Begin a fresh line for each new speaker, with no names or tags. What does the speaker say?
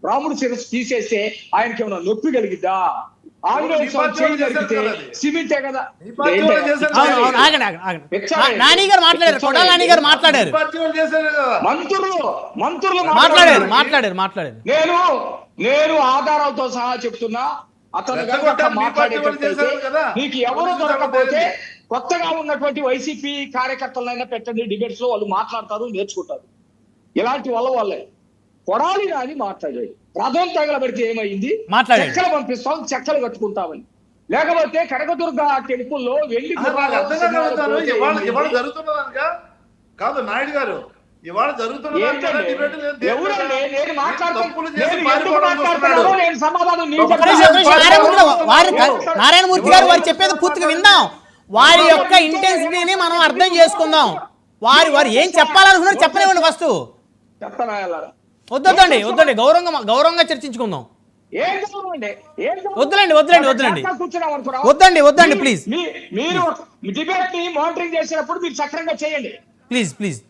రాముడు శిరస్సు తీసేస్తే ఆయనకి ఏమైనా నొప్పి కలిగిద్దా? ఆంజనేయ స్వామి చేయి జరిగితే సిమెంటే కదా.
నాని గారు మాట్లాడారు, కొడాలి నాని గారు మాట్లాడారు,
మంత్రులు
మాట్లాడారు.
నేను ఆధారాలతో సహా చెప్తున్నా. అతను కనుక మాట్లాడేటట్టయితే నీకు ఎవరు దొరకకపోతే కొత్తగా ఉన్నటువంటి వైసీపీ కార్యకర్తలైనా పెట్టండి, డిబేట్స్ లో వాళ్ళు మాట్లాడతారు, నేర్చుకుంటారు. ఇలాంటి వాళ్ళే కొడాలి నాని మాట్లాడాడు. రథం తగలబెడితే ఏమైంది? చెక్కలు పంపిస్తాం, చెక్కలు కట్టుకుంటామని. లేకపోతే కనకదుర్గ టెంపుల్ లో వెళ్ళి
కాదు నాయుడు గారు, ఇవాళ
నారాయణమూర్తి గారు వారు చెప్పేది పూర్తిగా విందాం. వారి యొక్క ఇంటెన్సిటీని మనం అర్థం చేసుకుందాం. వారు ఏం చెప్పాలనుకున్నారు చెప్పనివ్వండి. ఫస్ట్ వద్దండి, గౌరవంగా చర్చించుకుందాం. వద్దండి ప్లీజ్.
మీరు డిబేట్ ని మానిటరింగ్ చేసినప్పుడు మీరు సక్రమంగా చేయండి
ప్లీజ్.